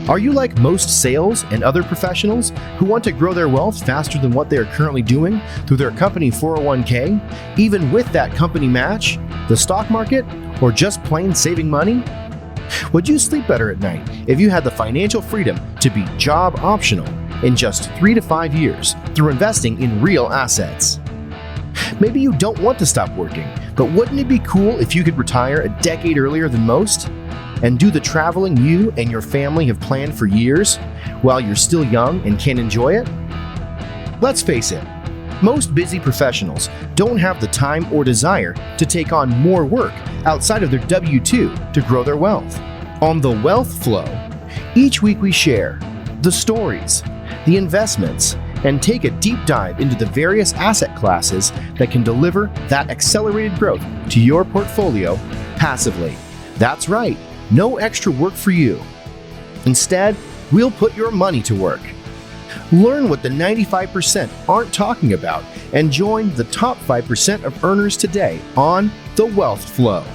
Are you like most sales and other professionals who want to grow their wealth faster than what they are currently doing through their company 401k, even with that company match, the stock market, or just plain saving money? Would you sleep better at night if you had the financial freedom to be job optional in just 3 to 5 years through investing in real assets? Maybe you don't want to stop working, but wouldn't it be cool if you could retire a decade earlier than most and do the traveling you and your family have planned for years while you're still young and can enjoy it? Let's face it, most busy professionals don't have the time or desire to take on more work outside of their W-2 to grow their wealth. On The Wealth Flow, each week we share the stories, the investments, and take a deep dive into the various asset classes that can deliver that accelerated growth to your portfolio passively. That's right, no extra work for you. Instead, we'll put your money to work. Learn what the 95% aren't talking about and join the top 5% of earners today on The Wealth Flow.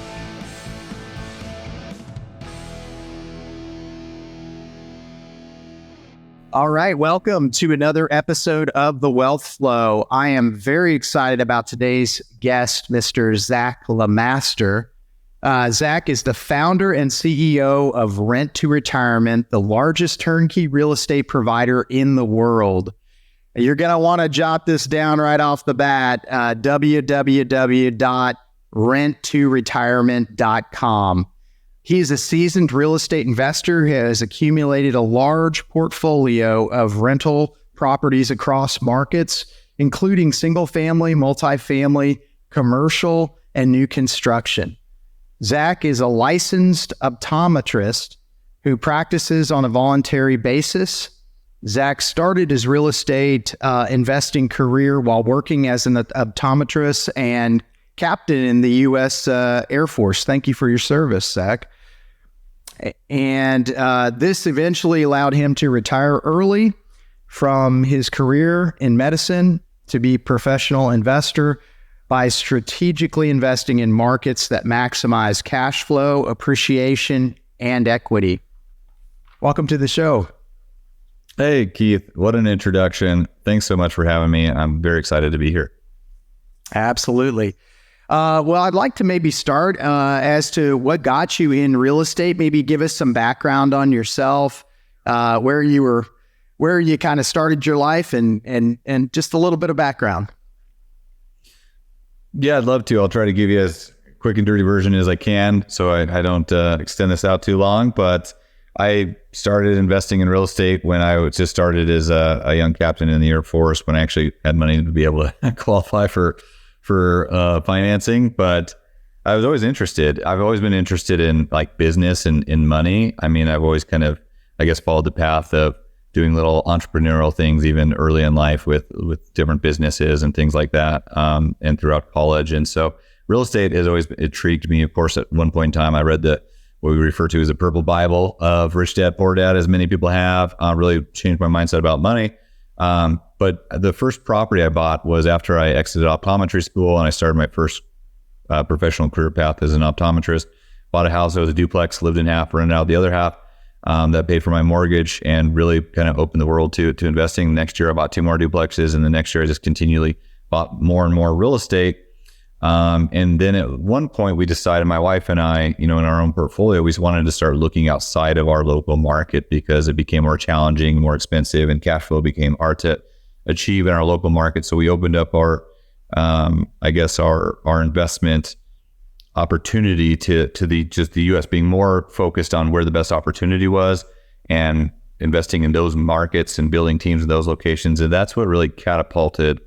All right, welcome to another episode of The Wealth Flow. I am very excited about today's guest, Mr. Zach Lemaster. Zach is the founder and CEO of Rent to Retirement, the largest turnkey real estate provider in the world. You're going to want to jot this down right off the bat, www.renttoretirement.com. He's a seasoned real estate investor who has accumulated a large portfolio of rental properties across markets, including single-family, multifamily, commercial, and new construction. Zach is a licensed optometrist who practices on a voluntary basis. Zach started his real estate investing career while working as an optometrist and captain in the U.S. Air Force. Thank you for your service, Zach. And this eventually allowed him to retire early from his career in medicine to be a professional investor by strategically investing in markets that maximize cash flow, appreciation, and equity. Welcome to the show. Hey, Keith, what an introduction. Thanks so much for having me. I'm very excited to be here. Absolutely. Well, I'd like to maybe start as to what got you in real estate. Maybe give us some background on yourself, where you kind of started your life, and just a little bit of background. Yeah, I'd love to. I'll try to give you as quick and dirty version as I can, so I don't extend this out too long. But I started investing in real estate when I just started as a young captain in the Air Force, when I actually had money to be able to qualify for financing. But I was always interested. I've always been interested in like business and in money. I mean, I've always kind of, I guess, followed the path of doing little entrepreneurial things even early in life with different businesses and things like that, and throughout college. And so real estate has always intrigued me. Of course, at one point in time, I read what we refer to as the Purple Bible of Rich Dad, Poor Dad, as many people have. Really changed my mindset about money. But the first property I bought was after I exited optometry school and I started my first professional career path as an optometrist. Bought a house that was a duplex, lived in half, rented out the other half. That paid for my mortgage and really kind of opened the world to investing. Next year, I bought 2 more duplexes, and the next year I just continually bought more and more real estate. And then at one point we decided, my wife and I, in our own portfolio, we wanted to start looking outside of our local market because it became more challenging, more expensive, and cash flow became hard to achieve in our local market. So we opened up our investment opportunity to the U.S., being more focused on where the best opportunity was and investing in those markets and building teams in those locations. And that's what really catapulted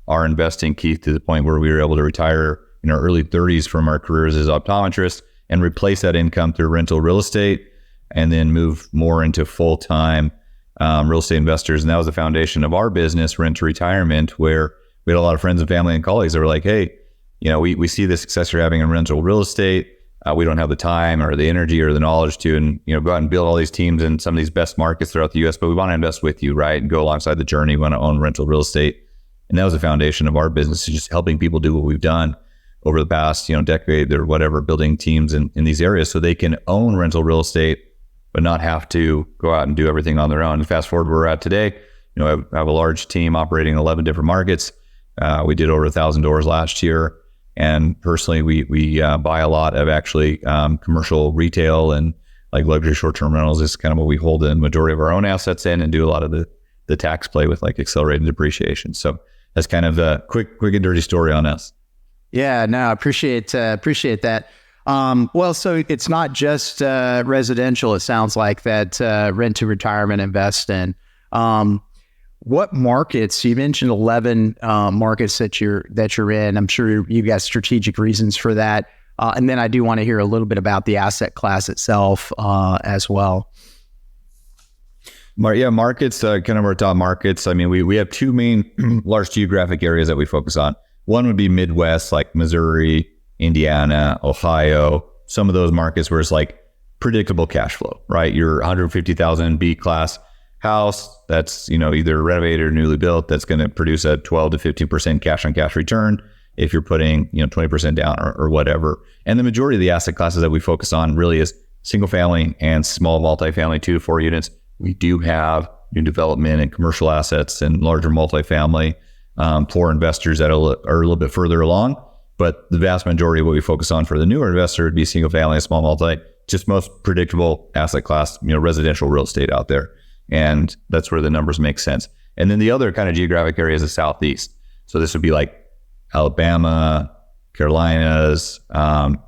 our investing, Keith, to the point where we were able to retire in our early 30s from our careers as optometrists and replace that income through rental real estate, and then move more into full-time real estate investors. And that was the foundation of our business, Rent to Retirement, where we had a lot of friends and family and colleagues that were like, hey, we see the success you're having in rental real estate. We don't have the time or the energy or the knowledge to, go out and build all these teams in some of these best markets throughout the U.S., but we want to invest with you, right? And go alongside the journey. We want to own rental real estate. And that was the foundation of our business, just helping people do what we've done over the past, decade or whatever, building teams in these areas so they can own rental real estate but not have to go out and do everything on their own. And fast forward where we're at today, I have a large team operating in 11 different markets. We did over 1,000 doors last year. And personally, we buy a lot of actually commercial retail and like luxury short-term rentals is kind of what we hold the majority of our own assets in, and do a lot of the tax play with like accelerated depreciation. So that's kind of the quick and dirty story on us. Yeah, no, I appreciate that. Well, so it's not just residential. It sounds like that rent to retirement invest in. What markets? You mentioned 11 markets that you're in. I'm sure you've got strategic reasons for that. And then I do want to hear a little bit about the asset class itself as well. Markets, kind of our top markets. I mean, we have two main large geographic areas that we focus on. One would be Midwest, like Missouri, Indiana, Ohio, some of those markets where it's like predictable cash flow, right? Your 150,000 B class house that's, either renovated or newly built, that's going to produce a 12 to 15% cash on cash return if you're putting, 20% down or whatever. And the majority of the asset classes that we focus on really is single family and small multifamily, 2 to 4 units. We do have new development and commercial assets and larger multifamily for investors that are a little bit further along. But the vast majority of what we focus on for the newer investor would be single family and small multi, just most predictable asset class, residential real estate out there. And that's where the numbers make sense. And then the other kind of geographic area is the Southeast. So this would be like Alabama, Carolinas,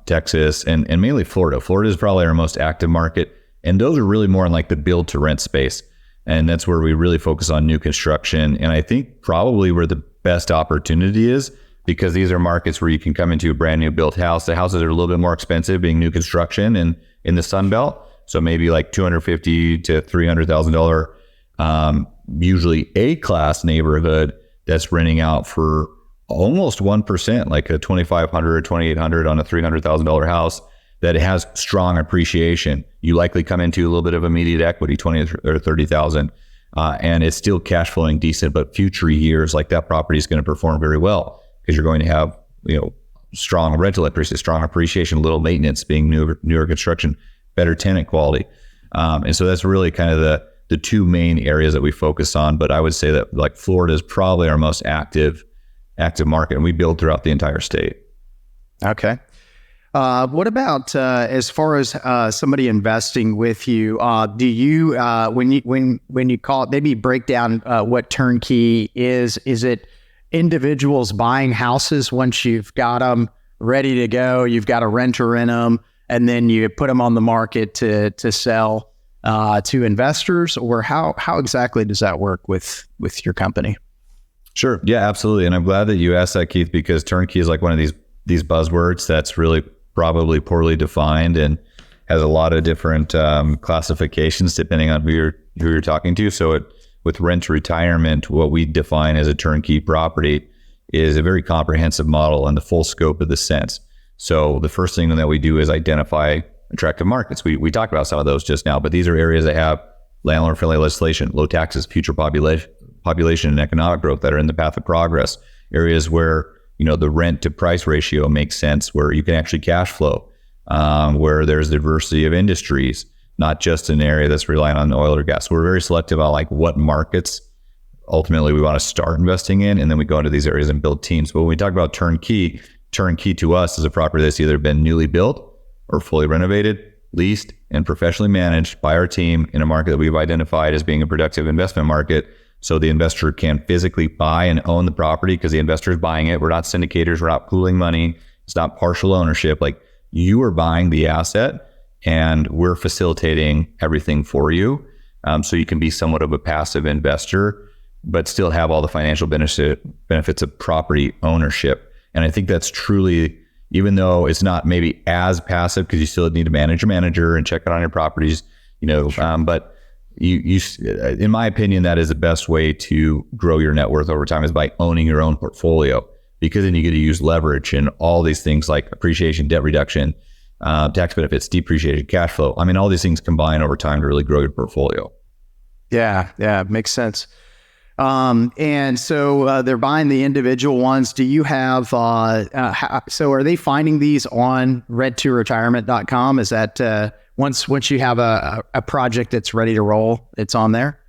Texas, and mainly Florida. Florida is probably our most active market. And those are really more in like the build to rent space. And that's where we really focus on new construction. And I think probably where the best opportunity is, because these are markets where you can come into a brand new built house. The houses are a little bit more expensive being new construction and in the Sun Belt. So maybe like $250,000 to $300,000, usually A-class neighborhood that's renting out for almost 1%, like a $2,500 or $2,800 on a $300,000 house that has strong appreciation. You likely come into a little bit of immediate equity, $20,000 or $30,000, and it's still cash flowing decent. But future years, like that property is going to perform very well because you're going to have strong rental appreciation, strong appreciation, little maintenance being newer construction, better tenant quality. And so that's really kind of the two main areas that we focus on. But I would say that like Florida is probably our most active market, and we build throughout the entire state. Okay. What about as far as somebody investing with you? Do you when you call it, maybe break down what turnkey is? Is it individuals buying houses once you've got them ready to go, you've got a renter in them, and then you put them on the market to sell to investors, or how exactly does that work with your company? Sure. Yeah, absolutely. And I'm glad that you asked that, Keith, because turnkey is like one of these buzzwords that's really probably poorly defined and has a lot of different classifications depending on who you're talking to. So with rent to retirement, what we define as a turnkey property is a very comprehensive model and the full scope of the sense. So the first thing that we do is identify attractive markets. We talked about some of those just now, but these are areas that have landlord-friendly legislation, low taxes, future population and economic growth that are in the path of progress. Areas where the rent to price ratio makes sense, where you can actually cash flow, where there's diversity of industries, not just an area that's relying on oil or gas. So we're very selective on like what markets ultimately we want to start investing in, and then we go into these areas and build teams. But when we talk about turnkey to us is a property that's either been newly built or fully renovated, leased, and professionally managed by our team in a market that we've identified as being a productive investment market. So the investor can physically buy and own the property because the investor is buying it. We're not syndicators. We're not pooling money. It's not partial ownership. Like, you are buying the asset and we're facilitating everything for you. So you can be somewhat of a passive investor, but still have all the financial benefits of property ownership. And I think that's truly, even though it's not maybe as passive because you still need to manage your manager and check out on your properties, but you, in my opinion, that is the best way to grow your net worth over time, is by owning your own portfolio, because then you get to use leverage and all these things like appreciation, debt reduction, tax benefits, depreciation, cash flow. I mean, all these things combine over time to really grow your portfolio. Yeah, makes sense. And so they're buying the individual ones. Do you have, so are they finding these on red2retirement.com? Is that once you have a project that's ready to roll, it's on there?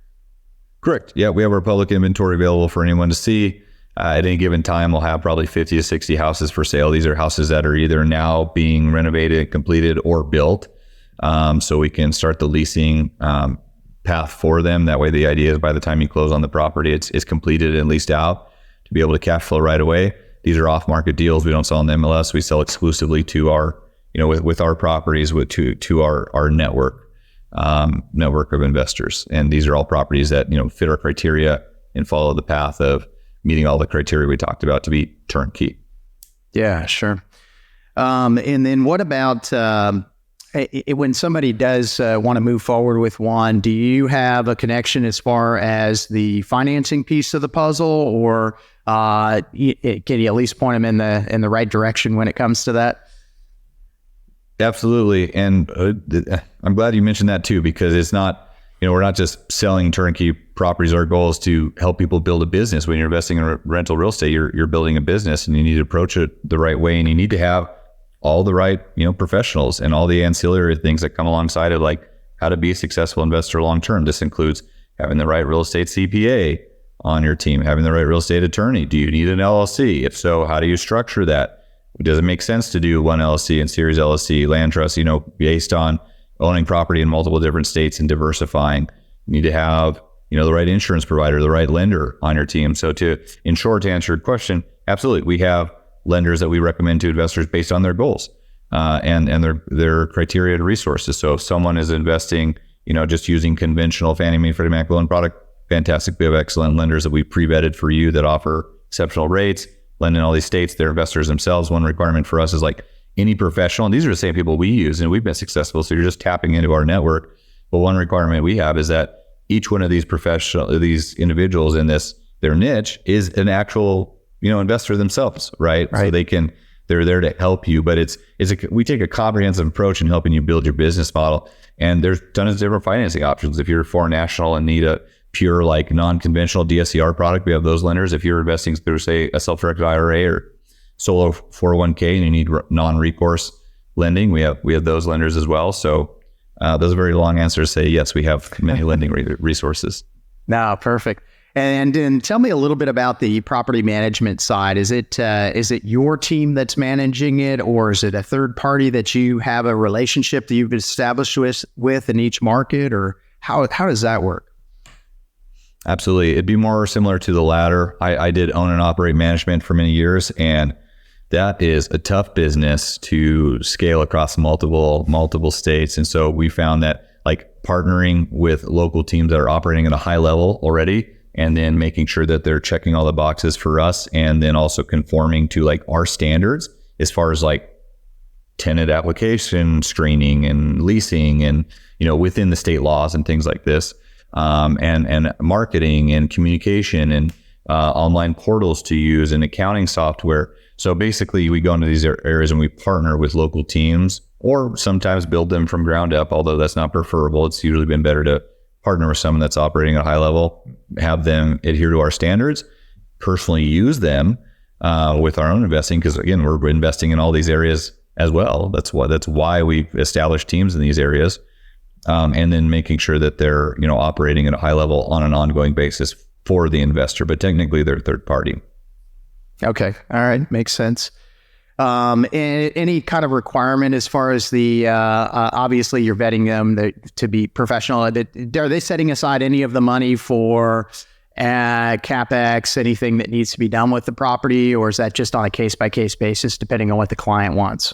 Correct. Yeah, we have our public inventory available for anyone to see. At any given time, we'll have probably 50 to 60 houses for sale. These are houses that are either now being renovated, completed, or built. So we can start the leasing path for them. That way, the idea is by the time you close on the property, it's completed and leased out to be able to cash flow right away. These are off-market deals. We don't sell on the MLS. We sell exclusively to our, with our properties, to our network of investors. And these are all properties that fit our criteria and follow the path of meeting all the criteria we talked about to be turnkey. Yeah, sure. And then what about when somebody does want to move forward with one, do you have a connection as far as the financing piece of the puzzle, or can you at least point them in the right direction when it comes to that? Absolutely. And I'm glad you mentioned that too, because it's not, we're not just selling turnkey properties. Our goal is to help people build a business. When you're investing in rental real estate, you're building a business, and you need to approach it the right way. And you need to have all the right, professionals and all the ancillary things that come alongside of, like how to be a successful investor long-term. This includes having the right real estate CPA on your team, having the right real estate attorney. Do you need an LLC? If so, how do you structure that? Does it make sense to do one LLC and series LLC, land trust, based on owning property in multiple different states and diversifying? You need to have, the right insurance provider, the right lender on your team. So to answer your question, absolutely. We have lenders that we recommend to investors based on their goals and their criteria and resources. So if someone is investing, just using conventional Fannie Mae, Freddie Mac loan product, fantastic. We have excellent lenders that we pre-vetted for you that offer exceptional rates, lend in all these states. They're investors themselves. One requirement for us is like any professional, and these are the same people we use, and we've been successful. So you're just tapping into our network. But one requirement we have is that each one of these these individuals in their niche is an actual, investor themselves, right? So they're there to help you, but we take a comprehensive approach in helping you build your business model. And there's tons of different financing options. If you're a foreign national and need a pure, like non-conventional DSCR product, we have those lenders. If you're investing through, say, a self-directed IRA or solo 401k and you need non-recourse lending, we have those lenders as well. So those are very long answers. Say yes, we have many lending resources. No, perfect. And then tell me a little bit about the property management side. Is it your team that's managing it, or is it a third party that you have a relationship that you've established with in each market, or how does that work? Absolutely. It'd be more similar to the latter. I did own and operate management for many years, and that is a tough business to scale across multiple states. And so we found that, like, partnering with local teams that are operating at a high level already, and then making sure that they're checking all the boxes for us, and then also conforming to, like, our standards as far as, like, tenant application screening and leasing and, within the state laws and things like this. And marketing and communication and online portals to use and accounting software. So basically, we go into these areas and we partner with local teams, or sometimes build them from ground up, although that's not preferable. It's usually been better to partner with someone that's operating at a high level, have them adhere to our standards, personally use them with our own investing, because again, we're investing in all these areas as well. That's why we've established teams in these areas. And then making sure that they're, operating at a high level on an ongoing basis for the investor, but technically they're third party. Okay. All right. Makes sense. And any kind of requirement as far as the, obviously you're vetting them to be professional. Are they setting aside any of the money for CapEx, anything that needs to be done with the property, or is that just on a case-by-case basis, depending on what the client wants?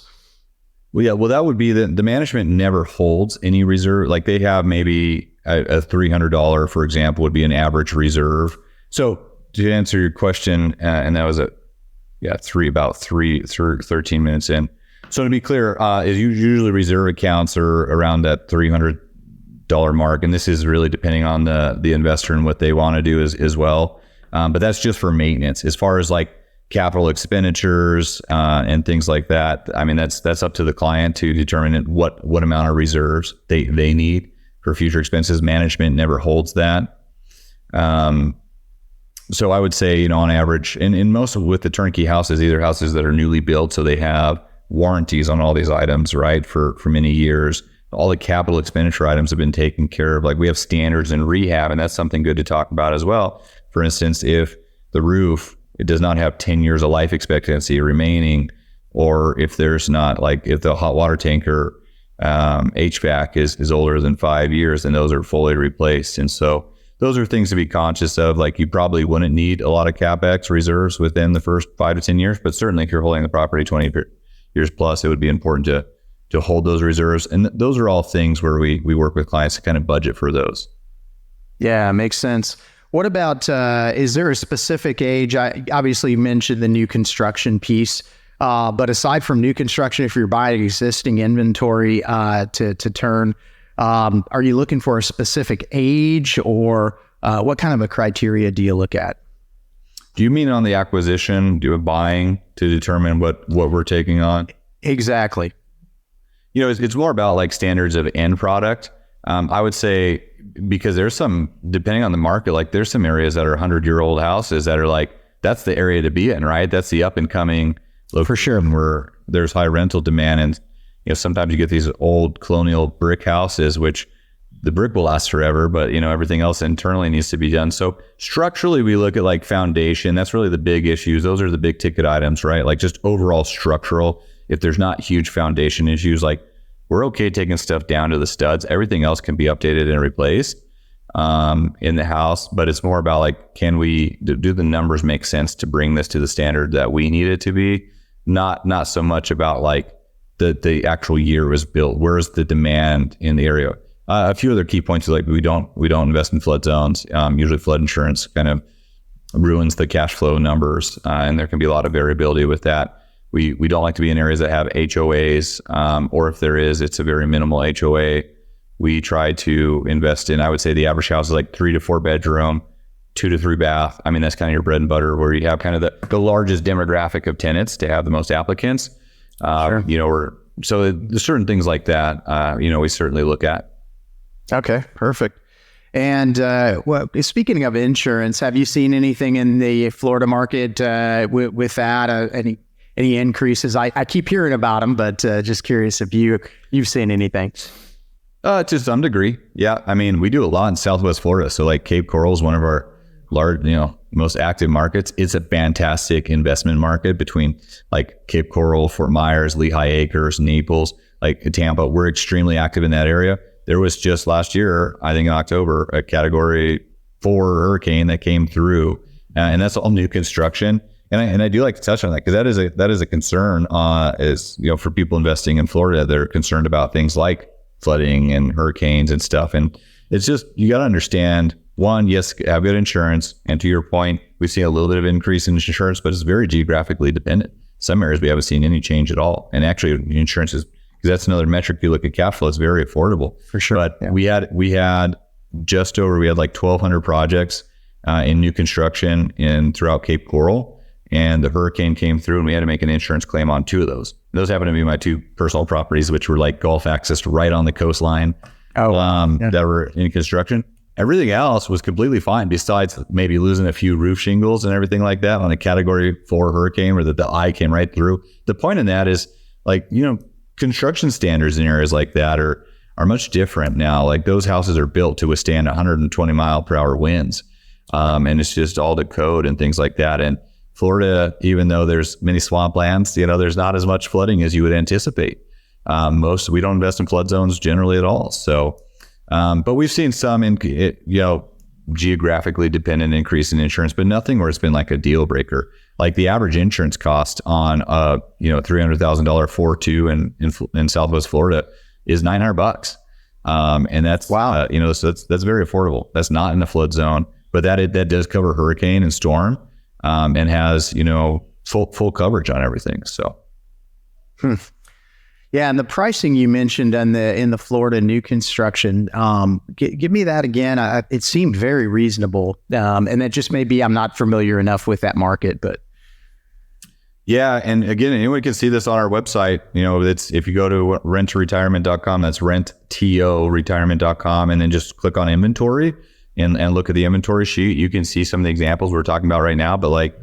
Well, yeah, that would be the management never holds any reserve. Like, they have maybe a $300, for example, would be an average reserve. So to answer your question, and that was 13 minutes in. So to be clear, is usually reserve accounts are around that $300 mark. And this is really depending on the investor and what they want to do as well. But that's just for maintenance. As far as like capital expenditures and things like that, I mean, that's up to the client to determine what amount of reserves they need for future expenses. Management never holds that. So I would say, on average, and in most with the turnkey houses, these are houses that are newly built, so they have warranties on all these items, right, for many years. All the capital expenditure items have been taken care of. Like we have standards in rehab, and that's something good to talk about as well. For instance, if the roof, it does not have 10 years of life expectancy remaining, or if there's not, like if the hot water tanker HVAC is older than 5 years, then those are fully replaced. And so those are things to be conscious of. Like you probably wouldn't need a lot of CapEx reserves within the first 5 to 10 years, but certainly if you're holding the property 20 years plus, it would be important to hold those reserves. And those are all things where we work with clients to kind of budget for those. Yeah, makes sense. What about, is there a specific age? I obviously mentioned the new construction piece, but aside from new construction, if you're buying existing inventory to turn, are you looking for a specific age, or what kind of a criteria do you look at? Do you mean on the acquisition, buying to determine what we're taking on? Exactly. It's more about like standards of end product. I would say, because there's some, depending on the market, like there's some areas that are 100-year-old houses that are like, that's the area to be in, right? That's the up and coming location for sure, where there's high rental demand. And sometimes you get these old colonial brick houses, which the brick will last forever, but everything else internally needs to be done. So structurally, we look at like foundation. That's really the big issues. Those are the big ticket items, right? Like just overall structural. If there's not huge foundation issues, like we're okay taking stuff down to the studs. Everything else can be updated and replaced in the house, but it's more about like, do the numbers make sense to bring this to the standard that we need it to be? Not so much about like the actual year was built. Where's the demand in the area? A few other key points are like we don't invest in flood zones. Usually flood insurance kind of ruins the cash flow numbers, and there can be a lot of variability with that. We don't like to be in areas that have HOAs, or if there is, it's a very minimal HOA. We try to invest in, I would say the average house is like 3 to 4 bedroom, 2 to 3 bath. I mean, that's kind of your bread and butter, where you have kind of the largest demographic of tenants to have the most applicants. Sure. So there's certain things like that, we certainly look at. Okay, perfect. And speaking of insurance, have you seen anything in the Florida market with that? Any increases? I keep hearing about them, but just curious if you've seen anything. To some degree, yeah. I mean, we do a lot in Southwest Florida. So like Cape Coral is one of our large, most active markets. It's a fantastic investment market between like Cape Coral, Fort Myers, Lehigh Acres, Naples, like Tampa. We're extremely active in that area. There was just last year, I think in October, a Category 4 hurricane that came through, and that's all new construction. And I do like to touch on that, because that is a concern, for people investing in Florida. They're concerned about things like flooding and hurricanes and stuff. And it's just, you got to understand, one, yes, have good insurance. And to your point, we've seen a little bit of increase in insurance, but it's very geographically dependent. Some areas we haven't seen any change at all. And actually insurance is, because that's another metric you look at, cash flow, it's very affordable. For sure. But yeah. we had like 1,200 projects in new construction throughout Cape Coral. And the hurricane came through, and we had to make an insurance claim on 2 of those. Those happen to be my 2 personal properties, which were like Gulf access right on the coastline that were in construction. Everything else was completely fine, besides maybe losing a few roof shingles and everything like that on a Category 4 hurricane where the eye came right through. The point in that is, like, construction standards in areas like that are much different now. Like those houses are built to withstand 120 mile per hour winds. And it's just all the code and things like that. And Florida, even though there's many swamplands, there's not as much flooding as you would anticipate. We don't invest in flood zones generally at all. So, but we've seen some geographically dependent increase in insurance, but nothing where it's been like a deal breaker. Like the average insurance cost on $300,000 4.2 in Southwest Florida is $900. And that's wow. So that's very affordable. That's not in the flood zone, but that does cover hurricane and storm. And has, full coverage on everything. So, yeah. And the pricing you mentioned in the Florida new construction, give me that again. It seemed very reasonable. And it just maybe I'm not familiar enough with that market, but. Yeah. And again, anyone can see this on our website. It's, if you go to renttoretirement.com, that's renttoretirement.com, and then just click on inventory. and look at the inventory sheet, you can see some of the examples we're talking about right now. But like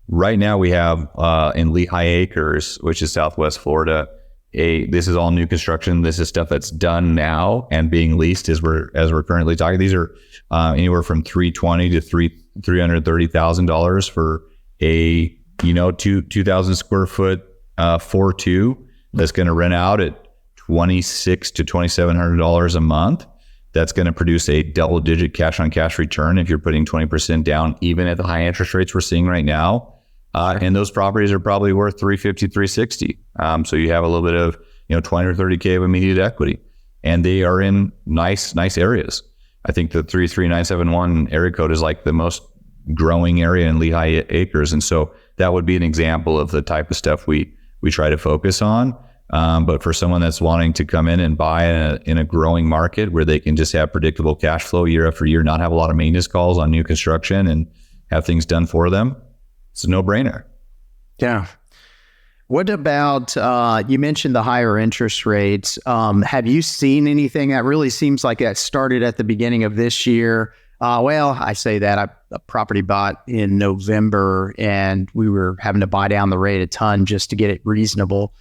right now we have in Lehigh Acres, which is Southwest Florida, this is all new construction. This is stuff that's done now and being leased as we're currently talking. These are anywhere from $320,000 to $330,000 for a 2,000 square foot 4.2 that's going to rent out at $2,600 to $2,700 a month. That's going to produce a double-digit cash-on-cash return if you're putting 20% down, even at the high interest rates we're seeing right now. And those properties are probably worth $350,000, $360,000. So you have a little bit of 20 or 30K of immediate equity, and they are in nice areas. I think the 33971 area code is like the most growing area in Lehigh Acres, and so that would be an example of the type of stuff we try to focus on. But for someone that's wanting to come in and buy in a growing market where they can just have predictable cash flow year after year, not have a lot of maintenance calls on new construction, and have things done for them, it's a no-brainer. Yeah. What about, you mentioned the higher interest rates. Have you seen anything that really seems like that started at the beginning of this year? Well, I say that a property bought in November, and we were having to buy down the rate a ton just to get it reasonable.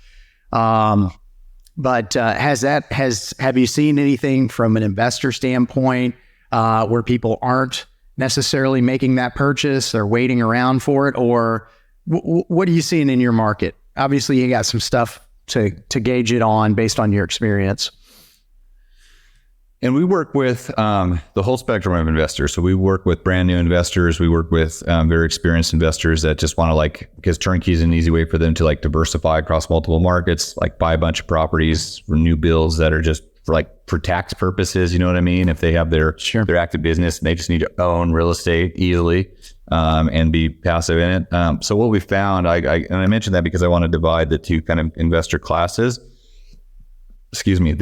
But have you seen anything from an investor standpoint where people aren't necessarily making that purchase or waiting around for it? Or what are you seeing in your market? Obviously, you got some stuff to gauge it on based on your experience. And we work with the whole spectrum of investors. So we work with brand new investors. We work with very experienced investors that just want to because Turnkey is an easy way for them to diversify across multiple markets, buy a bunch of properties for new builds that are just for tax purposes. You know what I mean? If they have their active business and they just need to own real estate easily and be passive in it. So what we found, and I mentioned that because I want to divide the two kind of investor classes. Excuse me.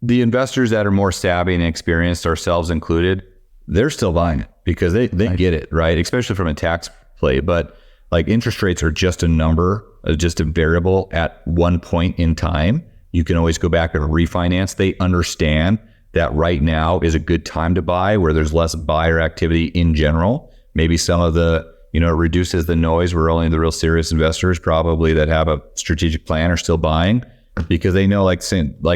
The investors that are more savvy and experienced, ourselves included, they're still buying it because they get it, right? Especially from a tax play. But interest rates are just a number, just a variable at one point in time. You can always go back and refinance. They understand that right now is a good time to buy where there's less buyer activity in general. Maybe some of it reduces the noise where only the real serious investors probably that have a strategic plan are still buying. Because they know, like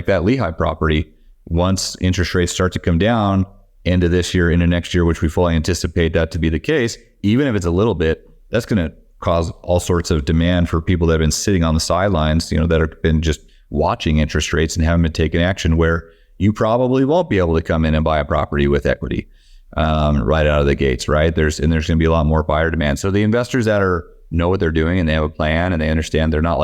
that Lehigh property, once interest rates start to come down into this year, into next year, which we fully anticipate that to be the case, even if it's a little bit, that's going to cause all sorts of demand for people that have been sitting on the sidelines, that have been just watching interest rates and haven't been taking action, where you probably won't be able to come in and buy a property with equity right out of the gates, right? There's going to be a lot more buyer demand. So the investors that know what they're doing and they have a plan and they understand they're not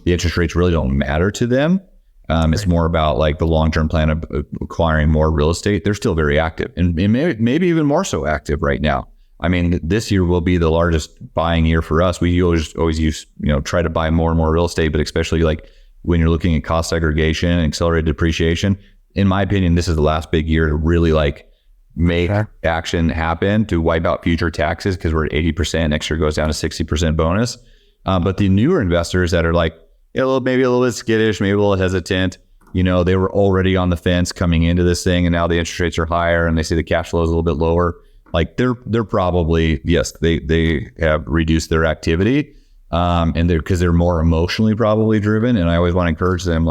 the interest rates really don't matter to them. It's more about the long-term plan of acquiring more real estate. They're still very active and maybe even more so active right now. I mean, this year will be the largest buying year for us. We always use, try to buy more and more real estate, but especially when you're looking at cost segregation and accelerated depreciation, in my opinion, this is the last big year to really make action happen to wipe out future taxes because we're at 80%. Next year goes down to 60% bonus. But the newer investors that are maybe a little bit skittish, maybe a little hesitant, they were already on the fence coming into this thing, and now the interest rates are higher and they see the cash flow is a little bit lower. They're probably, yes, they have reduced their activity, and because they're more emotionally probably driven. And I always want to encourage them,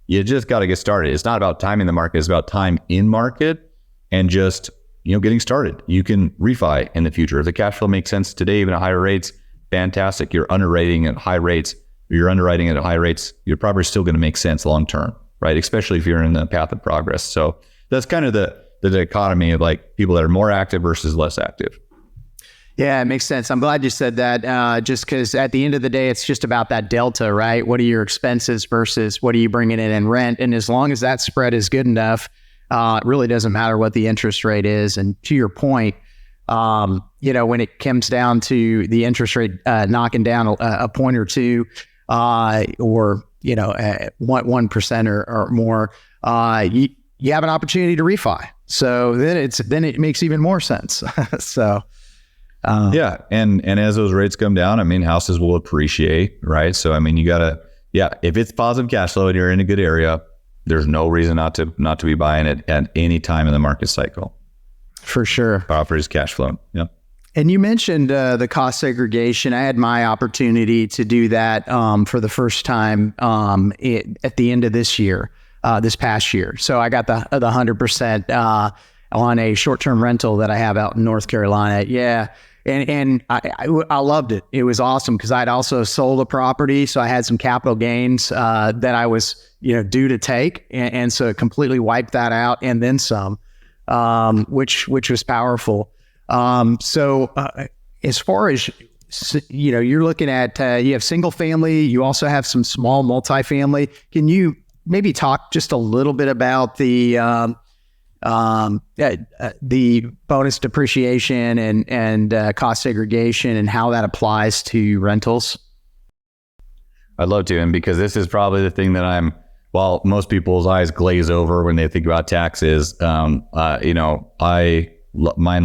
you just got to get started. It's not about timing the market; it's about time in market and just getting started. You can refi in the future if the cash flow makes sense today, even at higher rates. Fantastic. You're underwriting at high rates. You're probably still going to make sense long term, right? Especially if you're in the path of progress. So that's kind of the dichotomy of people that are more active versus less active. Yeah, it makes sense. I'm glad you said that, just because at the end of the day, it's just about that delta, right? What are your expenses versus what are you bringing in rent? And as long as that spread is good enough, it really doesn't matter what the interest rate is. And to your point, when it comes down to the interest rate knocking down a point or two, or 1% or more, you have an opportunity to refi. So then it makes even more sense. So yeah, and as those rates come down, houses will appreciate, right? So you gotta, if it's positive cash flow and you're in a good area, there's no reason not to be buying it at any time in the market cycle. For sure. properties cash flow. Yeah. And you mentioned the cost segregation. I had my opportunity to do that for the first time at the end of this year, this past year. So I got the 100% on a short-term rental that I have out in North Carolina. Yeah. And I loved it. It was awesome because I'd also sold a property. So I had some capital gains that I was, due to take. And so it completely wiped that out and then some, which was powerful. So as far as, you're looking at, you have single family, you also have some small multifamily. Can you maybe talk just a little bit about the bonus depreciation and cost segregation and how that applies to rentals? I'd love to. And because this is probably the thing that while most people's eyes glaze over when they think about taxes, mine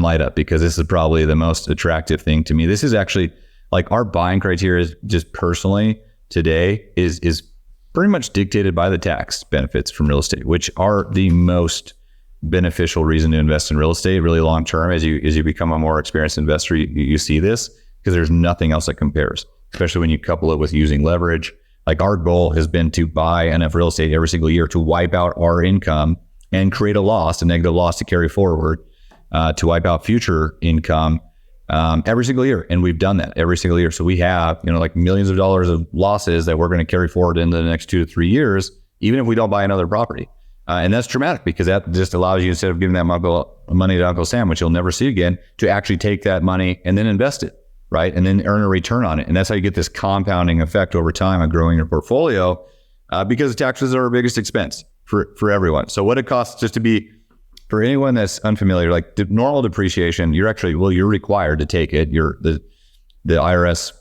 light up because this is probably the most attractive thing to me. This is actually like our buying criteria is just personally today is pretty much dictated by the tax benefits from real estate, which are the most beneficial reason to invest in real estate really long term. As you become a more experienced investor, you see this because there's nothing else that compares, especially when you couple it with using leverage. Like our goal has been to buy enough real estate every single year to wipe out our income and create a negative loss to carry forward, to wipe out future income every single year. And we've done that every single year. So we have, like millions of dollars of losses that we're going to carry forward into the next 2 to 3 years, even if we don't buy another property. And that's dramatic because that just allows you, instead of giving that money to Uncle Sam, which you'll never see again, to actually take that money and then invest it, right? And then earn a return on it. And that's how you get this compounding effect over time of growing your portfolio, because taxes are our biggest expense for everyone. So what it costs, just to be, for anyone that's unfamiliar, like normal depreciation, you're required to take it. The IRS,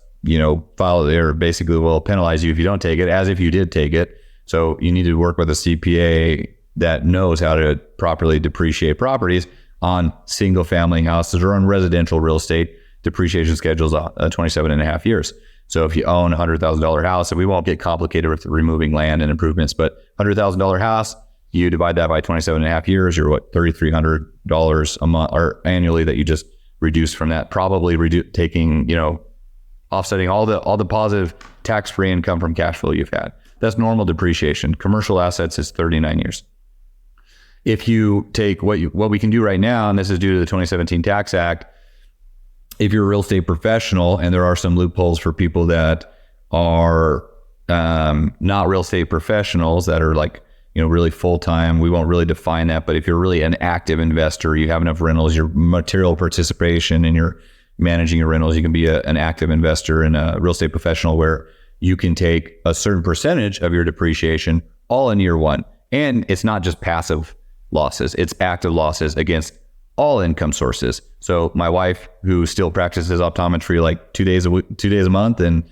file there basically will penalize you if you don't take it, as if you did take it. So you need to work with a CPA that knows how to properly depreciate properties on single family houses or on residential real estate. Depreciation schedules 27 and a half years. So if you own a $100,000 house, and we won't get complicated with removing land and improvements, but $100,000 house, you divide that by 27 and a half years, you're $3,300 a month or annually that you just reduce from that, probably taking, offsetting all the positive tax-free income from cash flow you've had. That's normal depreciation. Commercial assets is 39 years. If you take what we can do right now, and this is due to the 2017 Tax Act, if you're a real estate professional, and there are some loopholes for people that are not real estate professionals that are like, really full-time, we won't really define that. But if you're really an active investor, you have enough rentals, your material participation, and you're managing your rentals, you can be an active investor and a real estate professional where you can take a certain percentage of your depreciation all in year one. And it's not just passive losses, it's active losses against all income sources. So my wife, who still practices optometry like 2 days a month, and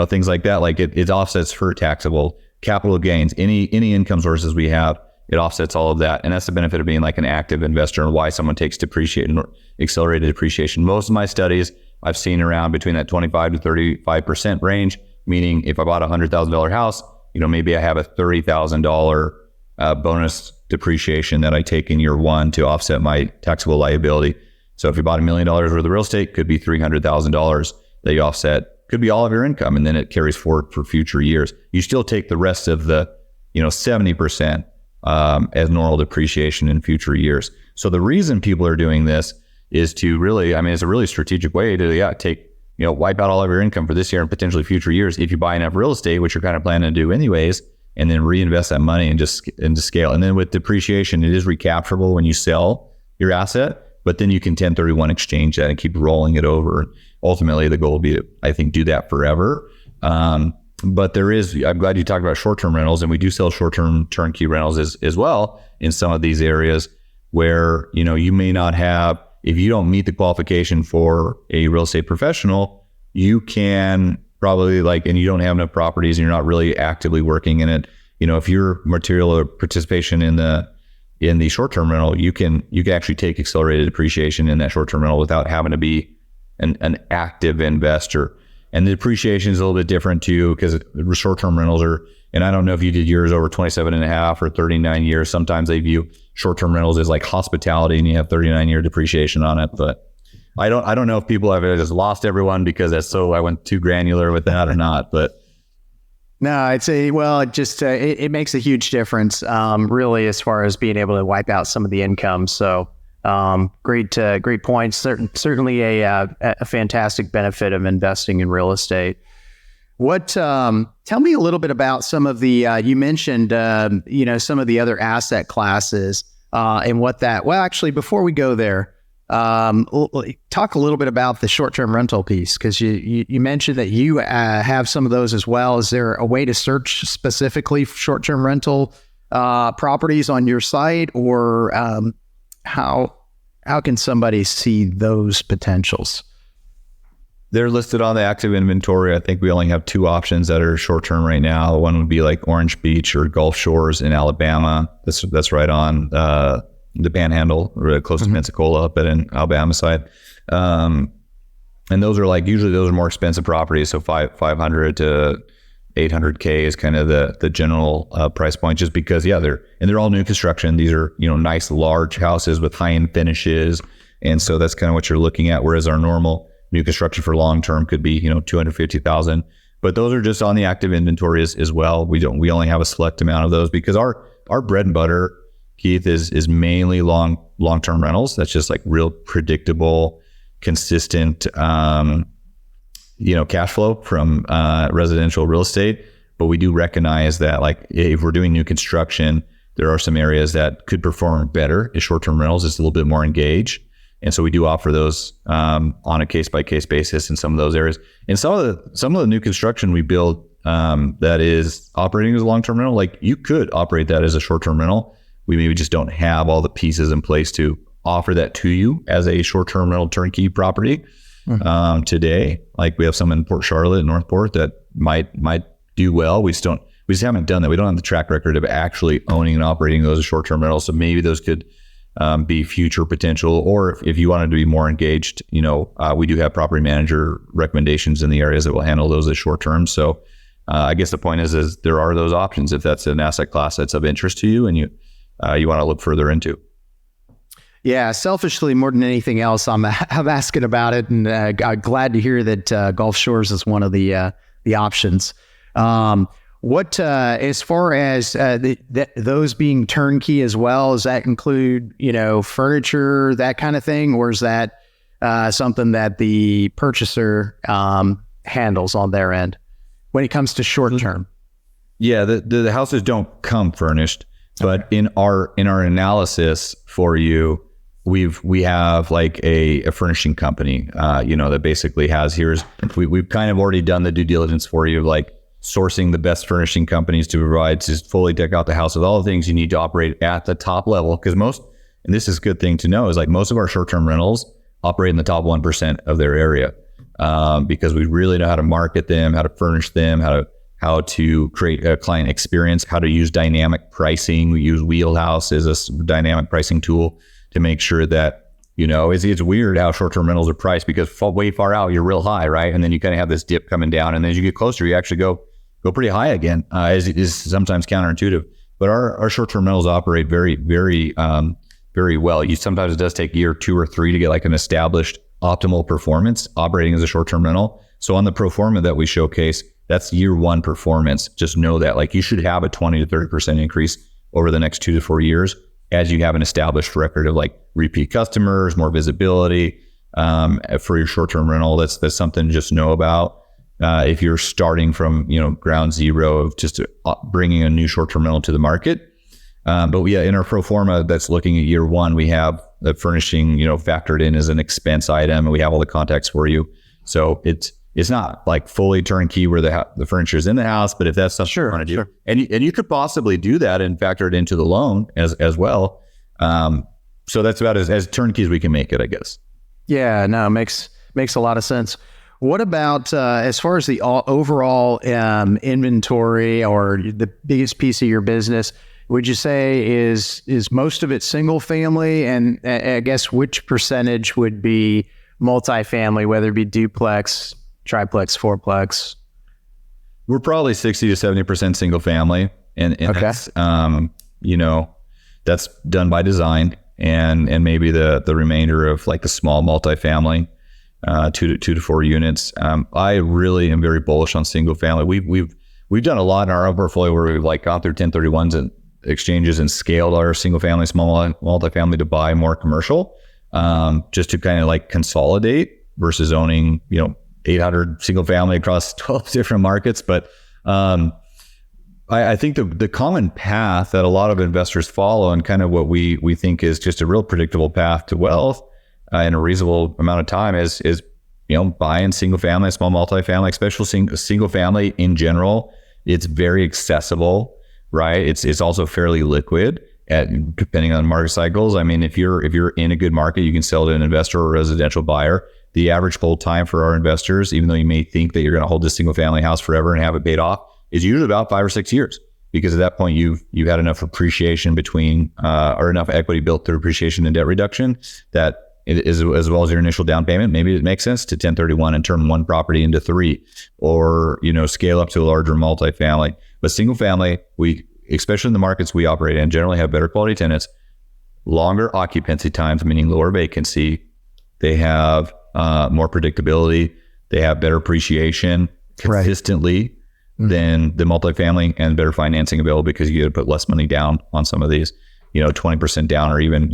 things like that, like it offsets for taxable capital gains, any income sources we have, it offsets all of that. And that's the benefit of being like an active investor, and why someone takes depreciation or accelerated depreciation. Most of my studies I've seen around between that 25 to 35% range, meaning if I bought a $100,000 house, maybe I have a $30,000 bonus depreciation that I take in year one to offset my taxable liability. So if you bought $1 million worth of real estate, could be $300,000 that you offset, could be all of your income, and then it carries forward for future years. You still take the rest of the 70% as normal depreciation in future years. So the reason people are doing this is to really, it's a really strategic way to take, wipe out all of your income for this year and potentially future years if you buy enough real estate, which you're kind of planning to do anyways, and then reinvest that money and just scale. And then with depreciation, it is recapturable when you sell your asset, but then you can 1031 exchange that and keep rolling it over. Ultimately, the goal will be to, I think, do that forever. But I'm glad you talked about short-term rentals, and we do sell short-term turnkey rentals as well in some of these areas where, you may not have, if you don't meet the qualification for a real estate professional, you can probably and you don't have enough properties and you're not really actively working in it. If your material or participation in the short-term rental, you can actually take accelerated depreciation in that short-term rental without having to be an active investor. And the depreciation is a little bit different too, because short-term rentals are And I don't know if you did yours over 27 and a half or 39 years. Sometimes they view short-term rentals as like hospitality and you have 39-year depreciation on it. But I don't know if people have just lost everyone because I went too granular with that or not. But no, I'd say, well, it makes a huge difference, really, as far as being able to wipe out some of the income. So great points. Certainly a fantastic benefit of investing in real estate. Tell me a little bit about some of the, you mentioned, some of the other asset classes and well, actually, before we go there, talk a little bit about the short-term rental piece, because you mentioned that you have some of those as well. Is there a way to search specifically for short-term rental properties on your site, or how can somebody see those potentials? They're listed on the active inventory. I think we only have 2 options that are short-term right now. One would be like Orange Beach or Gulf Shores in Alabama. That's right on the Panhandle, really close to Pensacola, but in Alabama side. And those are usually those are more expensive properties. So 500 to 800K is kind of the general price point, just because, they're all new construction. These are, nice large houses with high-end finishes. And so that's kind of what you're looking at. Whereas our normal new construction for long-term could be, 250,000. But those are just on the active inventory as well. We only have a select amount of those because our bread and butter, Keith, is mainly long-term rentals. That's just like real predictable, consistent, cash flow from residential real estate. But we do recognize that, like, if we're doing new construction, there are some areas that could perform better as short-term rentals. It's a little bit more engaged. And so we do offer those on a case-by-case basis in some of those areas. And some of the new construction we build that is operating as a long-term rental, like, you could operate that as a short-term rental. We maybe just don't have all the pieces in place to offer that to you as a short-term rental turnkey property today. Like, we have some in Port Charlotte, Northport, that might do well. We just haven't done that. We don't have the track record of actually owning and operating those as short-term rentals. So maybe those could be future potential, or if you wanted to be more engaged, we do have property manager recommendations in the areas that will handle those as short term. So I guess the point is there are those options if that's an asset class that's of interest to you and you want to look further into. Yeah, selfishly, more than anything else, I'm asking about it, and I'm glad to hear that Gulf Shores is one of the options. What as far as those being turnkey as well, does that include furniture, that kind of thing, or is that something that the purchaser handles on their end when it comes to short term? Yeah, the houses don't come furnished, but in our analysis for you, we have like a furnishing company, that basically we've kind of already done the due diligence for you, like sourcing the best furnishing companies to provide to fully deck out the house with all the things you need to operate at the top level. Because and this is a good thing to know, is like most of our short-term rentals operate in the top 1% of their area, because we really know how to market them, how to furnish them, how to create a client experience, how to use dynamic pricing. We use Wheelhouse as a dynamic pricing tool to make sure that, it's weird how short-term rentals are priced, because way far out, you're real high, right? And then you kind of have this dip coming down. And as you get closer, you actually go pretty high again, is sometimes counterintuitive. But our short-term rentals operate very, very, very well. Sometimes it does take a year, 2 or 3 to get like an established optimal performance operating as a short-term rental. So on the pro forma that we showcase, that's year 1 performance. Just know that, like, you should have a 20 to 30% increase over the next 2 to 4 years as you have an established record of like repeat customers, more visibility for your short-term rental. That's something to just know about. If you're starting from, ground zero of just bringing a new short-term rental to the market. But in our pro forma that's looking at year 1, we have the furnishing, factored in as an expense item, and we have all the contacts for you. So it's not like fully turnkey where the furniture is in the house, but if that's something you want to do, sure. and you could possibly do that and factor it into the loan as well. So that's about as turnkey as we can make it, I guess. Yeah, no, makes a lot of sense. What about as far as the overall inventory, or the biggest piece of your business? Would you say is most of it single family, and I guess which percentage would be multifamily, whether it be duplex, triplex, fourplex? We're probably 60 to 70% single family. And Okay. that's, that's done by design, and maybe the remainder of like the small multifamily, 2 to 4 units. I really am very bullish on single family. We've done a lot in our own portfolio where we've like gone through 1031s and exchanges and scaled our single family, small multifamily to buy more commercial, just to kind of like consolidate versus owning, 800 single family across 12 different markets. But I think the common path that a lot of investors follow, and kind of what we think is just a real predictable path to wealth in a reasonable amount of time, is buying single family, small multifamily, especially single family in general. It's very accessible, right? It's also fairly liquid depending on market cycles. I mean, if you're in a good market, you can sell to an investor or a residential buyer. The average hold time for our investors, even though you may think that you're going to hold this single family house forever and have it paid off, is usually about 5 or 6 years, because at that point you've had enough appreciation between or enough equity built through appreciation and debt reduction that it is, as well as your initial down payment, maybe it makes sense to 1031 and turn one property into 3, or scale up to a larger multifamily. But single family, we, especially in the markets we operate in, generally have better quality tenants, longer occupancy times, meaning lower vacancy. They have more predictability. They have better appreciation consistently than the multifamily, and better financing available because you got to put less money down on some of these, 20% down, or even,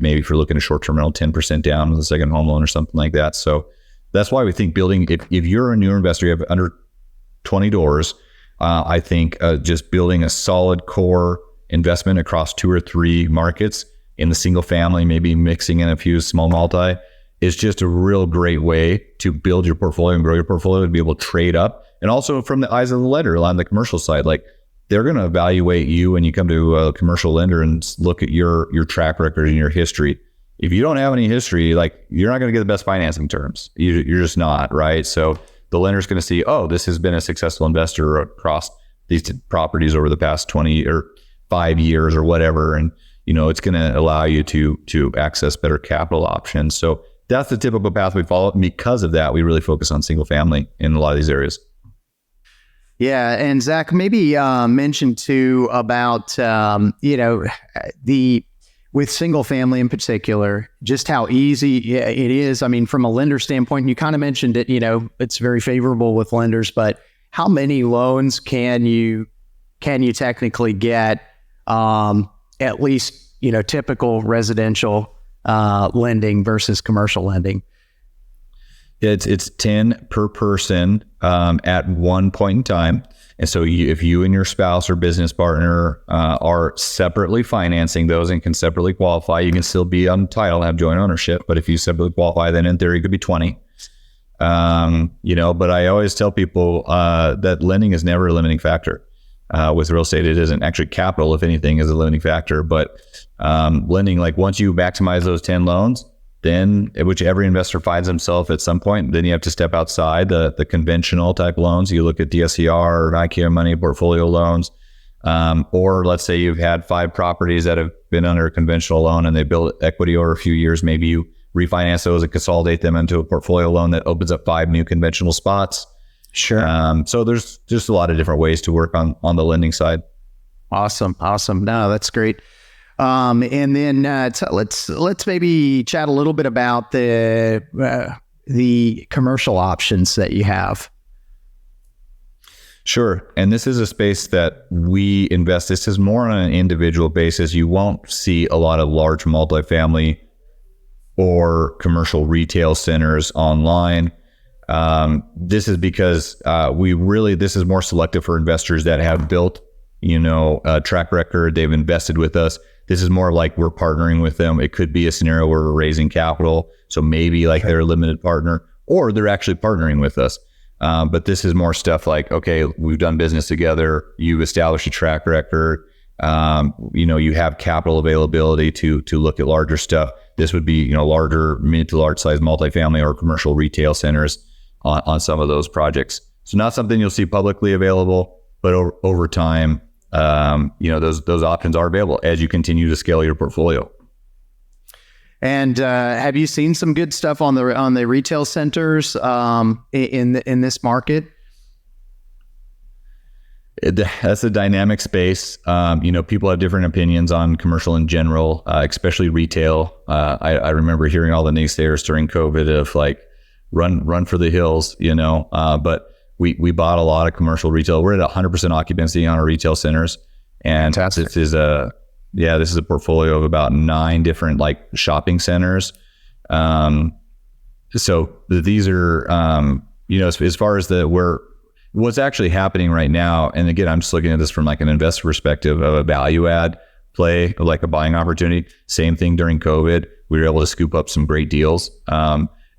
maybe if you're looking at short-term rental, 10% down with a second home loan or something like that. So that's why we think building, if you're a newer investor, you have under 20 doors, I think just building a solid core investment across 2 or 3 markets in the single family, maybe mixing in a few small multi, is just a real great way to build your portfolio and grow your portfolio, and be able to trade up. And also from the eyes of the lender on the commercial side, like they're going to evaluate you when you come to a commercial lender and look at your track record and your history. If you don't have any history, like you're not going to get the best financing terms. You're just not, right? So the lender's going to see, oh, this has been a successful investor across these properties over the past 20 or 5 years or whatever. And, it's going to allow you to access better capital options. So that's the typical path we follow. And because of that, we really focus on single family in a lot of these areas. Yeah. And Zach, maybe mention too about, with single family in particular, just how easy it is. I mean, from a lender standpoint, you kind of mentioned it, it's very favorable with lenders, but how many loans can you technically get, at least, typical residential lending versus commercial lending? It's 10 per person at one point in time. And so if you and your spouse or business partner are separately financing those and can separately qualify, you can still be on title and have joint ownership. But if you separately qualify, then in theory, it could be 20. But I always tell people that lending is never a limiting factor. With real estate, it isn't. Actually, capital, if anything, is a limiting factor. But lending, like once you maximize those 10 loans, then which every investor finds himself at some point, then you have to step outside the conventional type loans. You look at DSCR or IKEA money portfolio loans, or let's say you've had 5 properties that have been under a conventional loan and they build equity over a few years. Maybe you refinance those and consolidate them into a portfolio loan that opens up 5 new conventional spots. Sure. So there's just a lot of different ways to work on the lending side. Awesome. No, that's great. And then let's maybe chat a little bit about the commercial options that you have. Sure. And this is a space that we invest. This is more on an individual basis. You won't see a lot of large multifamily or commercial retail centers online. This is because this is more selective for investors that have built, a track record. They've invested with us. This is more like we're partnering with them. It could be a scenario where we're raising capital. So maybe like they're a limited partner, or they're actually partnering with us. But this is more stuff like, okay, we've done business together. You've established a track record. You have capital availability to look at larger stuff. This would be, larger, mid to large size multifamily or commercial retail centers on some of those projects. So not something you'll see publicly available, but over time, those options are available as you continue to scale your portfolio. And have you seen some good stuff on the retail centers in this market? That's a dynamic space. People have different opinions on commercial in general, especially retail. I remember hearing all the naysayers during COVID of like, run for the hills, but we bought a lot of commercial retail. We're at 100% occupancy on our retail centers. And Fantastic. this is a portfolio of about 9 different like shopping centers. So these are, as far as what's actually happening right now. And again, I'm just looking at this from like an investor perspective of a value add play, like a buying opportunity. Same thing during COVID. We were able to scoop up some great deals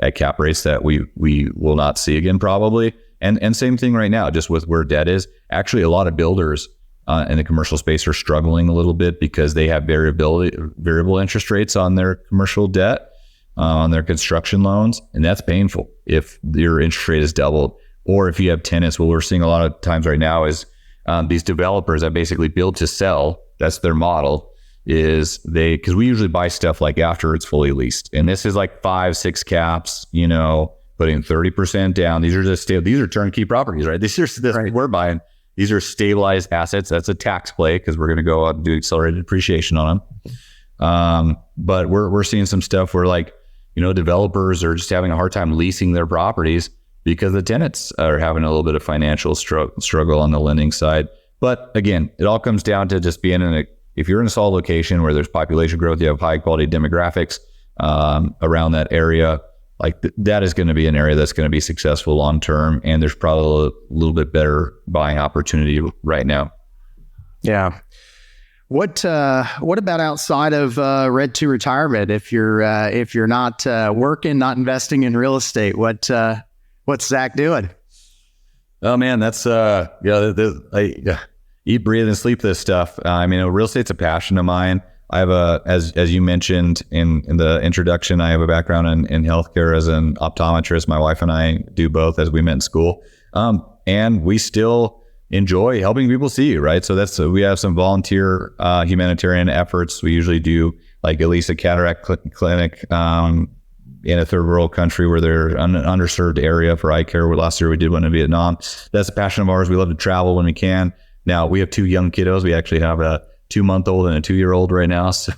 at cap rates that we will not see again probably. And same thing right now, just with where debt is. Actually, a lot of builders in the commercial space are struggling a little bit because they have variable interest rates on their commercial debt, on their construction loans. And that's painful if your interest rate is doubled. Or if you have tenants, what we're seeing a lot of times right now is these developers that basically build to sell. That's their model. Because we usually buy stuff like after it's fully leased, and this is like 5-6 caps. Putting 30% down. These are turnkey properties, right? Right. We're buying. These are stabilized assets. That's a tax play because we're going to go out and do accelerated depreciation on them. But we're seeing some stuff where like developers are just having a hard time leasing their properties because the tenants are having a little bit of financial struggle on the lending side. But again, it all comes down to just being if you're in a solid location where there's population growth, you have high quality demographics around that area, like that is going to be an area that's going to be successful long term. And there's probably a little bit better buying opportunity right now. Yeah. What about outside of Red to Retirement? If you're not working, not investing in real estate, what's Zach doing? Oh man, that's I eat, breathe, and sleep this stuff. Real estate's a passion of mine. I have as you mentioned in the introduction, I have a background in healthcare as an optometrist. My wife and I do both as we met in school, and we still enjoy helping people see. Right, so we have some volunteer humanitarian efforts. We usually do like at least a cataract clinic in a third world country where they're an underserved area for eye care. Last year we did one in Vietnam. That's a passion of ours. We love to travel when we can. Now we have 2 young kiddos. We actually have a 2-month-old and a 2-year-old right now. So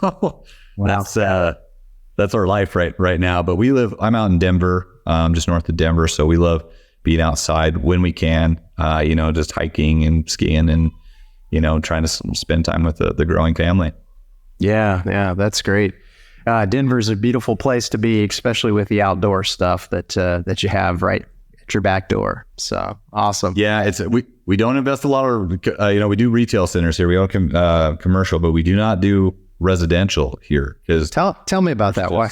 that's our life right now. But I'm out in Denver, just north of Denver. So we love being outside when we can, just hiking and skiing and, trying to spend time with the growing family. Yeah, that's great. Denver's a beautiful place to be, especially with the outdoor stuff that you have right at your back door. So awesome. Yeah, we don't invest a lot of, we do retail centers here. We own commercial, but we do not do residential here. Because tell me about that. Why?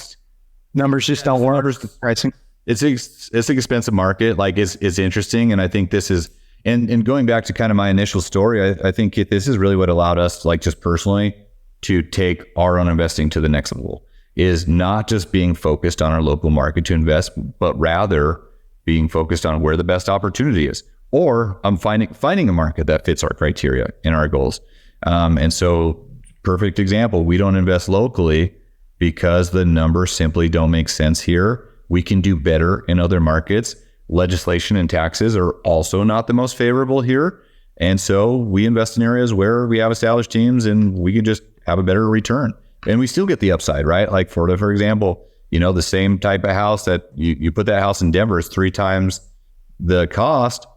Numbers just don't work. Pricing. It's an expensive market. Like it's interesting, and I think this is and going back to kind of my initial story. I think this is really what allowed us, like just personally, to take our own investing to the next level. Is not just being focused on our local market to invest, but rather being focused on where the best opportunity is. Or I'm finding a market that fits our criteria and our goals. And so, perfect example, we don't invest locally because the numbers simply don't make sense here. We can do better in other markets. Legislation and taxes are also not the most favorable here. And so we invest in areas where we have established teams and we can just have a better return. And we still get the upside, right? Like for example, the same type of house that you put that house in Denver is 3 times the cost,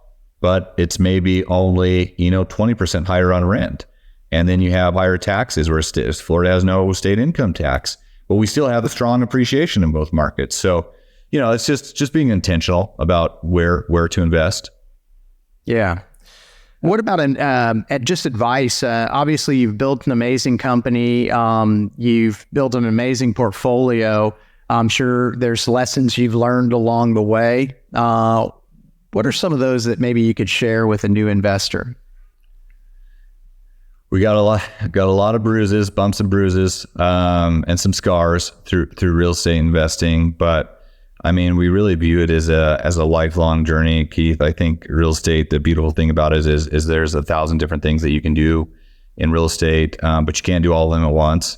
but it's maybe only, 20% higher on rent. And then you have higher taxes where Florida has no state income tax, but we still have the strong appreciation in both markets. So, it's just being intentional about where to invest. Yeah. What about just advice? Obviously, you've built an amazing company. You've built an amazing portfolio. I'm sure there's lessons you've learned along the way. What are some of those that maybe you could share with a new investor? We got a lot of bruises, bumps and bruises, and some scars through real estate investing. But we really view it as a lifelong journey, Keith. I think real estate, the beautiful thing about it is there's 1,000 different things that you can do in real estate, but you can't do all of them at once.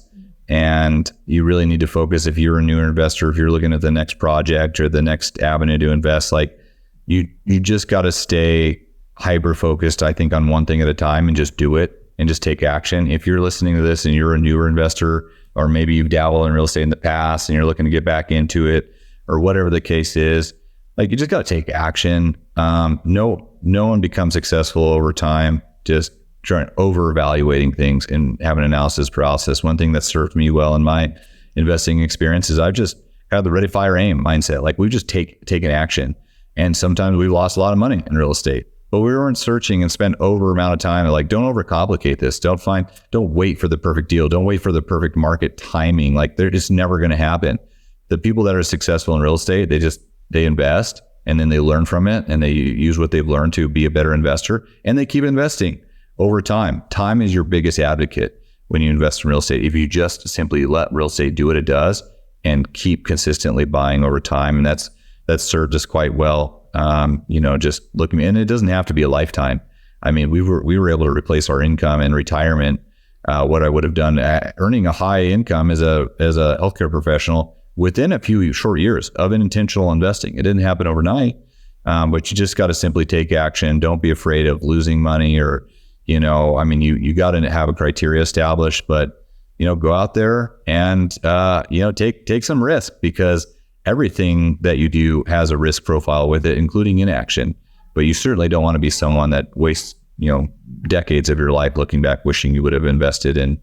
And you really need to focus if you're a newer investor, if you're looking at the next project or the next avenue to invest, like you just got to stay hyper focused, I think, on one thing at a time and just do it and just take action. If you're listening to this and you're a newer investor, or maybe you've dabbled in real estate in the past and you're looking to get back into it, or whatever the case is, like, you just got to take action. No one becomes successful over time just trying over evaluating things and have an analysis process. One thing that served me well in my investing experience is I've just had the ready, fire, aim mindset. Like, we've just taken action. And sometimes we've lost a lot of money in real estate, but we weren't searching and spent over amount of time. Like, don't overcomplicate this. Don't wait for the perfect deal. Don't wait for the perfect market timing. Like, they're just never going to happen. The people that are successful in real estate, they invest and then they learn from it and they use what they've learned to be a better investor, and they keep investing over time. Time is your biggest advocate when you invest in real estate. If you just simply let real estate do what it does and keep consistently buying over time, and that's served us quite well. Just looking, and it doesn't have to be a lifetime. I mean, we were able to replace our income in retirement, what I would have done earning a high income as a healthcare professional within a few short years of an intentional investing. It didn't happen overnight, but you just got to simply take action. Don't be afraid of losing money, or, you got to have a criteria established, but, go out there and, take some risk, because everything that you do has a risk profile with it, including inaction. But you certainly don't want to be someone that wastes, decades of your life looking back, wishing you would have invested and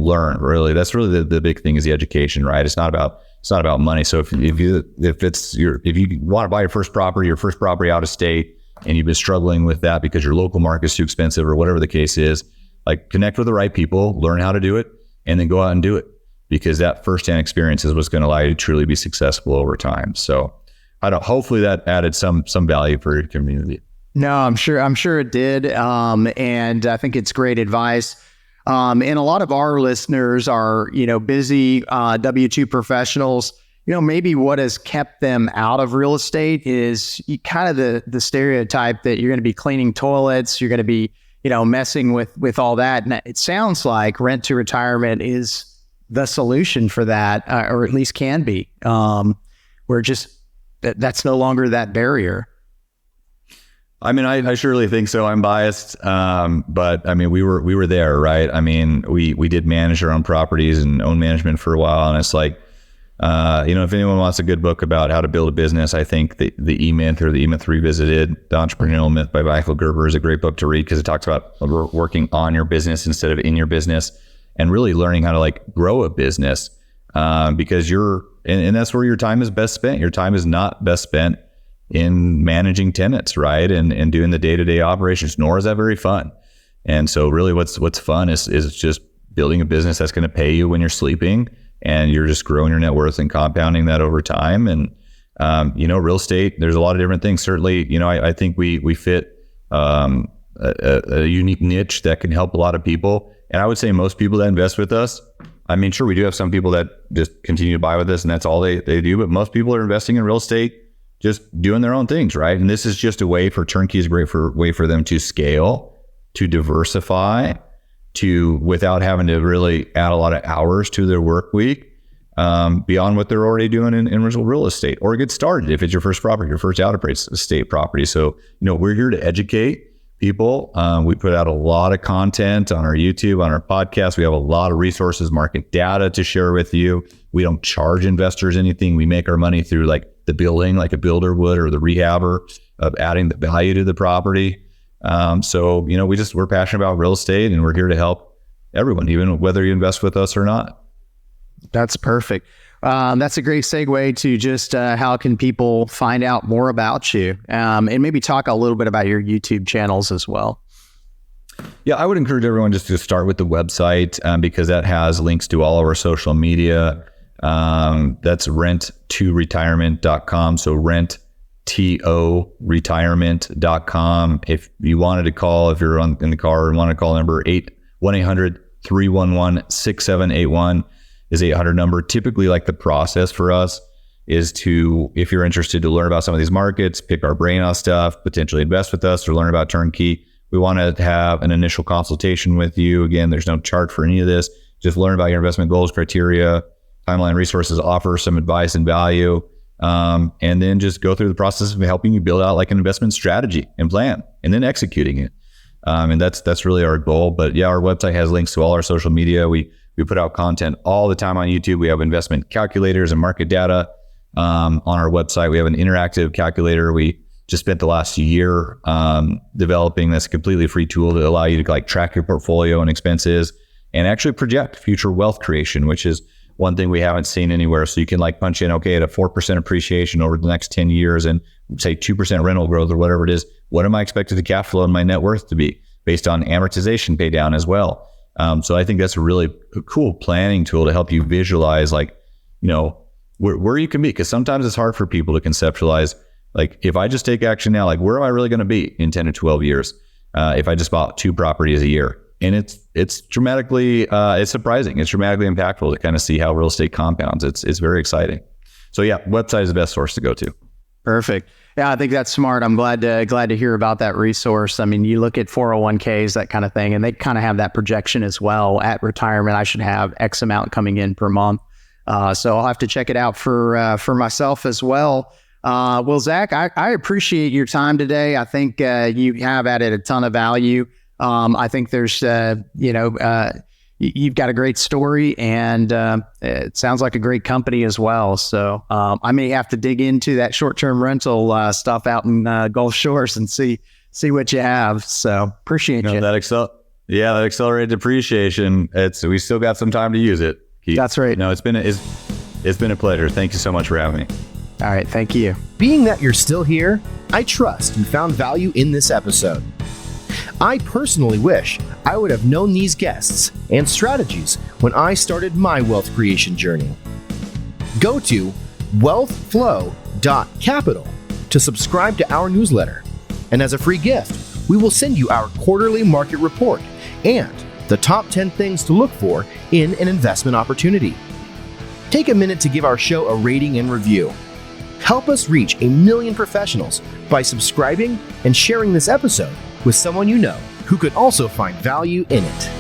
learn. Really, that's really the big thing, is the education, right? It's not about money. So if you want to buy your first property out of state, and you've been struggling with that because your local market's too expensive or whatever the case is, like, connect with the right people, learn how to do it, and then go out and do it. Because that firsthand experience is what's going to allow you to truly be successful over time. So hopefully that added some value for your community. No, I'm sure it did. And I think it's great advice. And a lot of our listeners are, busy W-2 professionals. Maybe what has kept them out of real estate is kind of the stereotype that you're going to be cleaning toilets, you're going to be, messing with all that. And it sounds like rent to retirement is the solution for that, or at least can be. Where that's no longer that barrier. I mean, I surely think so. I'm biased, but I mean, we were there, right? I mean, we did manage our own properties and own management for a while, and it's like, if anyone wants a good book about how to build a business, I think the E-Myth or the E-Myth Revisited, The Entrepreneurial Myth by Michael Gerber, is a great book to read, because it talks about working on your business instead of in your business, and really learning how to grow a business, because and that's where your time is best spent. Your time is not best spent in managing tenants, right? And doing the day-to-day operations, nor is that very fun. And so really what's fun is just building a business that's going to pay you when you're sleeping, and you're just growing your net worth and compounding that over time. And, real estate, there's a lot of different things. Certainly, I think we fit a unique niche that can help a lot of people. And I would say most people that invest with us, I mean, sure, we do have some people that just continue to buy with us and that's all they do, but most people are investing in real estate, just doing their own things, right? And this is just a way for Turnkey, is a great way for them to scale, to diversify, without having to really add a lot of hours to their work week, beyond what they're already doing in real estate, or get started if it's your first property, your first out of state property. So, we're here to educate people. We put out a lot of content on our YouTube, on our podcast. We have a lot of resources, market data to share with you. We don't charge investors anything. We make our money through the building, like a builder would, or the rehabber, of adding the value to the property. So, we're passionate about real estate, and we're here to help everyone, even whether you invest with us or not. That's perfect. That's a great segue to just how can people find out more about you, and maybe talk a little bit about your YouTube channels as well. Yeah, I would encourage everyone just to start with the website, because that has links to all of our social media. That's rent2retirement.com. So renttoretirement.com. If you wanted to call, if you're in the car and want to call, number 1-800-311-6781 is 800 number. Typically, the process for us is to, if you're interested to learn about some of these markets, pick our brain on stuff, potentially invest with us, or learn about Turnkey, we want to have an initial consultation with you. Again, there's no charge for any of this. Just learn about your investment goals, criteria, timeline, resources, offer some advice and value. and then just go through the process of helping you build out like an investment strategy and plan, and then executing it. And that's really our goal. But yeah, our website has links to all our social media. We put out content all the time on YouTube. We have investment calculators and market data on our website. We have an interactive calculator. We just spent the last year developing this completely free tool to allow you to like track your portfolio and expenses and actually project future wealth creation, which is one thing we haven't seen anywhere. So you can like punch in, okay, at a 4% appreciation over the next 10 years and say 2% rental growth or whatever it is, what am I expected to cash flow and my net worth to be based on amortization pay down as well? So I think that's a really cool planning tool to help you visualize like, where you can be. Because sometimes it's hard for people to conceptualize, like if I just take action now, like where am I really going to be in 10 to 12 years if I just bought 2 properties a year? And it's dramatically, it's surprising. It's dramatically impactful to kind of see how real estate compounds. It's very exciting. So yeah, website is the best source to go to. Perfect. Yeah, I think that's smart. I'm glad to hear about that resource. I mean, you look at 401ks, that kind of thing, and they kind of have that projection as well. At retirement, I should have X amount coming in per month. So I'll have to check it out for myself as well. Well, Zach, I appreciate your time today. I think you have added a ton of value. I think there's, you've got a great story, and it sounds like a great company as well. So I may have to dig into that short-term rental stuff out in Gulf Shores and see what you have. So appreciate you. That accelerated depreciation. We still got some time to use it, Keith. That's right. No, it's been a pleasure. Thank you so much for having me. All right, thank you. Being that you're still here, I trust you found value in this episode. I personally wish I would have known these guests and strategies when I started my wealth creation journey. Go to wealthflow.capital to subscribe to our newsletter. And as a free gift, we will send you our quarterly market report and the top 10 things to look for in an investment opportunity. Take a minute to give our show a rating and review. Help us reach 1 million professionals by subscribing and sharing this episode with someone you know who could also find value in it.